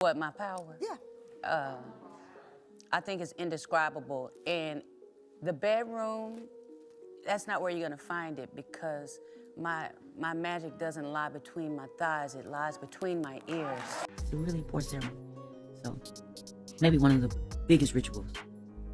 What, my power? Yeah. I think it's indescribable. And the bedroom, that's not where you're gonna find it because my magic doesn't lie between my thighs, it lies between my ears. It's a really important ceremony. So maybe one of the biggest rituals,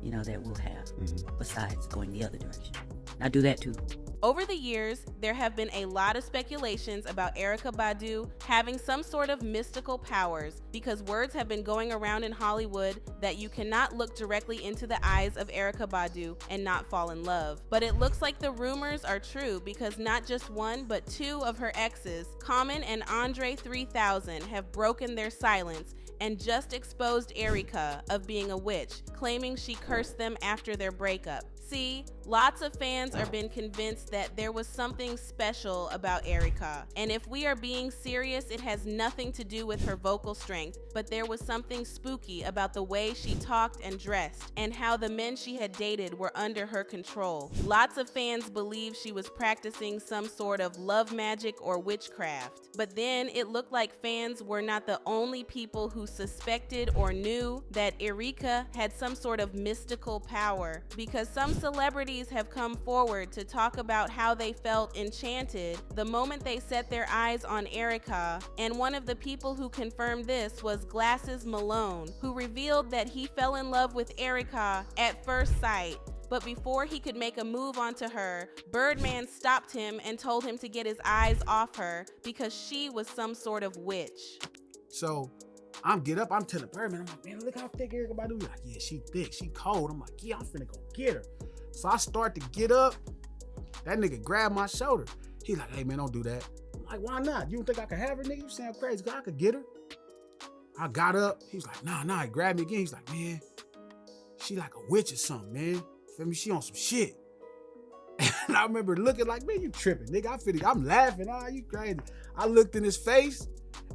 that we'll have besides going the other direction. I do that too. Over the years, there have been a lot of speculations about Erykah Badu having some sort of mystical powers because words have been going around in Hollywood that you cannot look directly into the eyes of Erykah Badu and not fall in love. But it looks like the rumors are true because not just one, but two of her exes, Common and Andre 3000, have broken their silence and just exposed Erykah of being a witch, claiming she cursed them after their breakup. See, lots of fans are been convinced that there was something special about Erykah. And if we are being serious, it has nothing to do with her vocal strength, but there was something spooky about the way she talked and dressed, and how the men she had dated were under her control. Lots of fans believe she was practicing some sort of love magic or witchcraft. But then it looked like fans were not the only people who suspected or knew that Erykah had some sort of mystical power, because some celebrities have come forward to talk about how they felt enchanted the moment they set their eyes on Erykah, and one of the people who confirmed this was Glasses Malone, who revealed that he fell in love with Erykah at first sight. But before he could make a move onto her, Birdman stopped him and told him to get his eyes off her because she was some sort of witch. So I'm telling Birdman, I'm like, man, look how thick Erykah Badu. He's like, yeah, she thick, she cold. I'm like, yeah, I'm finna go get her. So I start to get up. That nigga grabbed my shoulder. He's like, hey man, don't do that. I'm like, why not? You don't think I could have her, nigga? You sound crazy. I could get her. I got up. He's like, nah. He grabbed me again. He's like, man, she like a witch or something, man. Feel me? She on some shit. And I remember looking like, man, you tripping, nigga. I'm laughing. You crazy. I looked in his face,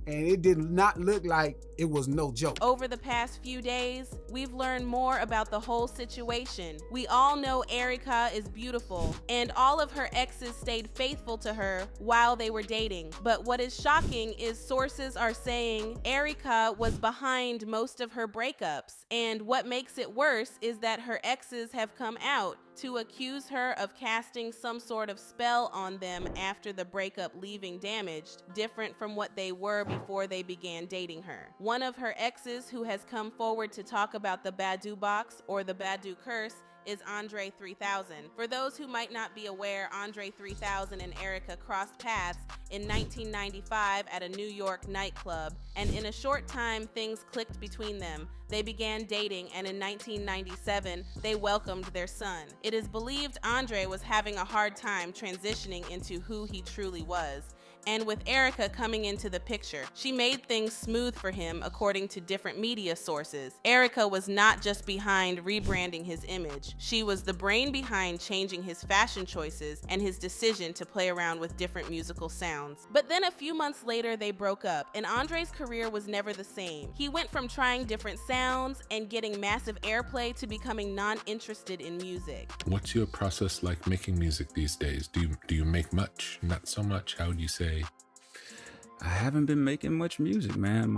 and it did not look like it was no joke. Over the past few days, we've learned more about the whole situation. We all know Erykah is beautiful, and all of her exes stayed faithful to her while they were dating. But what is shocking is sources are saying Erykah was behind most of her breakups. And what makes it worse is that her exes have come out to accuse her of casting some sort of spell on them after the breakup, leaving damaged, different from what they were before they began dating her. One of her exes who has come forward to talk about the Badu box or the Badu curse is Andre 3000. For those who might not be aware, Andre 3000 and Erykah crossed paths in 1995 at a New York nightclub, and in a short time, things clicked between them. They began dating, and in 1997, they welcomed their son. It is believed Andre was having a hard time transitioning into who he truly was. And with Erykah coming into the picture, she made things smooth for him according to different media sources. Erykah was not just behind rebranding his image, she was the brain behind changing his fashion choices and his decision to play around with different musical sounds. But then a few months later, they broke up, and Andre's career was never the same. He went from trying different sounds and getting massive airplay to becoming non-interested in music. What's your process like making music these days? Do you make much? Not so much? How would you say? I haven't been making much music, man.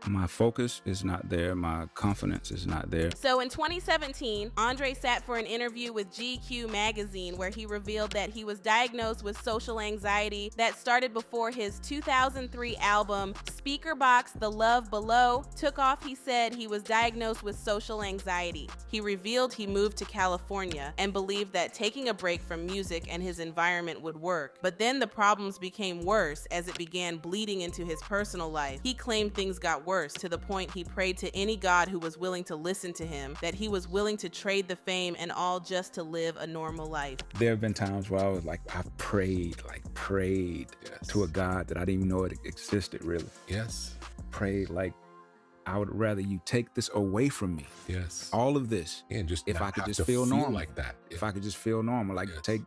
My focus is not there. My confidence is not there. So in 2017, Andre sat for an interview with GQ magazine where he revealed that he was diagnosed with social anxiety that started before his 2003 album, Speakerboxxx: The Love Below, took off. He said he was diagnosed with social anxiety. He revealed he moved to California and believed that taking a break from music and his environment would work. But then the problems became worse as it began bleeding into his personal life. He claimed things got worse to the point he prayed to any god who was willing to listen to him, that he was willing to trade the fame and all just to live a normal life. There have been times where I was like, I've prayed Yes. to a God that I didn't even know it existed, really. Yes. Prayed like, I would rather you take this away from me. Yes. All of this. And just if not I could have just to feel normal like that. If I could just feel normal, like Yes. take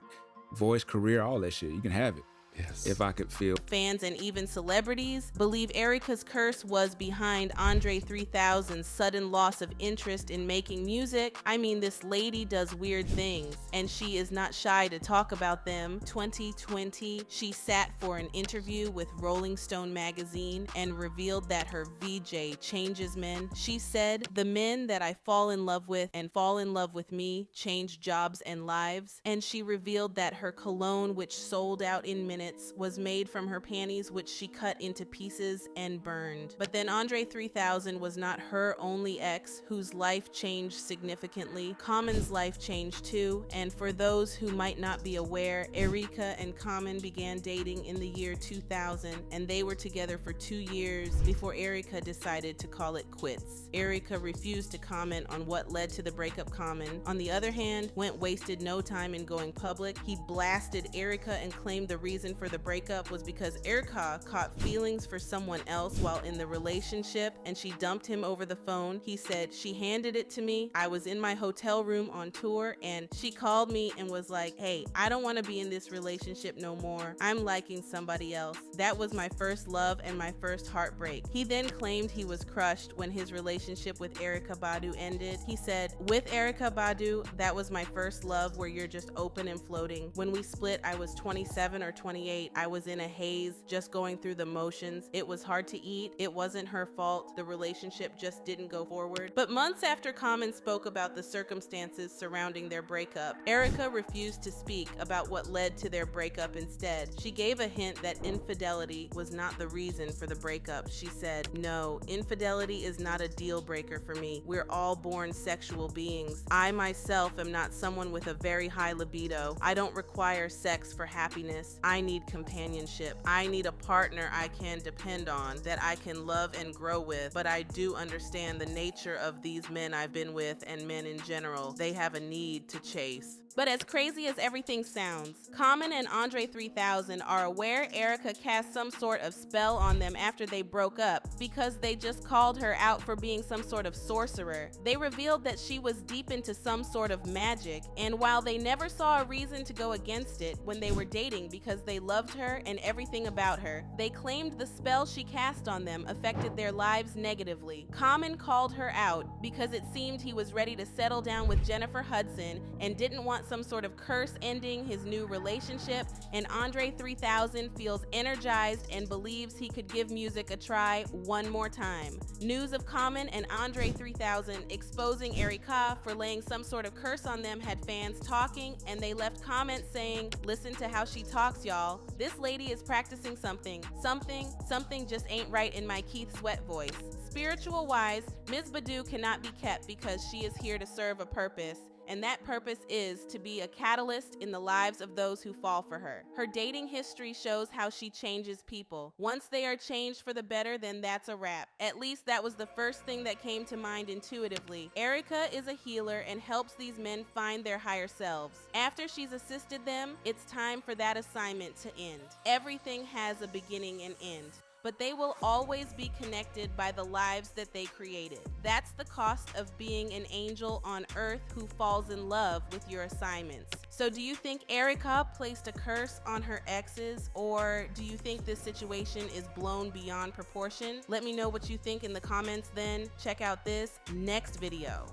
voice, career, all that shit, you can have it. Yes. if I could feel. Fans and even celebrities believe Erykah's curse was behind Andre 3000's sudden loss of interest in making music. I mean, this lady does weird things, and she is not shy to talk about them. 2020, she sat for an interview with Rolling Stone magazine and revealed that her VJ changes men. She said, "The men that I fall in love with and fall in love with me change jobs and lives." And she revealed that her cologne, which sold out in minutes, was made from her panties, which she cut into pieces and burned. But then Andre 3000 was not her only ex whose life changed significantly. Common's life changed too, and for those who might not be aware, Erykah and Common began dating in the year 2000, and they were together for 2 years before Erykah decided to call it quits. Erykah refused to comment on what led to the breakup. Common, on the other hand, wasted no time in going public. He blasted Erykah and claimed the reason for the breakup was because Erykah caught feelings for someone else while in the relationship and she dumped him over the phone. He said, "She handed it to me. I was in my hotel room on tour and she called me and was like, 'Hey, I don't want to be in this relationship no more. I'm liking somebody else. That was my first love and my first heartbreak.'" He then claimed he was crushed when his relationship with Erykah Badu ended. He said, "With Erykah Badu, that was my first love where you're just open and floating. When we split, I was 27 or 28. I was in a haze, just going through the motions. It was hard to eat. It wasn't her fault. The relationship just didn't go forward." But months after Common spoke about the circumstances surrounding their breakup, Erykah refused to speak about what led to their breakup instead. She gave a hint that infidelity was not the reason for the breakup. She said, "No, infidelity is not a deal breaker for me. We're all born sexual beings. I myself am not someone with a very high libido. I don't require sex for happiness. I need companionship. I need a partner I can depend on, that I can love and grow with. But I do understand the nature of these men I've been with and men in general. They have a need to chase." But as crazy as everything sounds, Common and Andre 3000 are aware Erykah cast some sort of spell on them after they broke up because they just called her out for being some sort of sorcerer. They revealed that she was deep into some sort of magic, and while they never saw a reason to go against it when they were dating because they loved her and everything about her, they claimed the spell she cast on them affected their lives negatively. Common called her out because it seemed he was ready to settle down with Jennifer Hudson and didn't want some sort of curse ending his new relationship, and Andre 3000 feels energized and believes he could give music a try one more time. News of Common and Andre 3000 exposing Erykah for laying some sort of curse on them had fans talking, and they left comments saying, "Listen to how she talks, y'all. This lady is practicing something. Something just ain't right in my Keith Sweat voice." Spiritual wise, Ms. Badu cannot be kept because she is here to serve a purpose, and that purpose is to be a catalyst in the lives of those who fall for her. Her dating history shows how she changes people. Once they are changed for the better, then that's a wrap. At least that was the first thing that came to mind intuitively. Erykah is a healer and helps these men find their higher selves. After she's assisted them, it's time for that assignment to end. Everything has a beginning and end, but they will always be connected by the lives that they created. That's the cost of being an angel on earth who falls in love with your assignments. So do you think Erykah placed a curse on her exes, or do you think this situation is blown beyond proportion? Let me know what you think in the comments then. Check out this next video.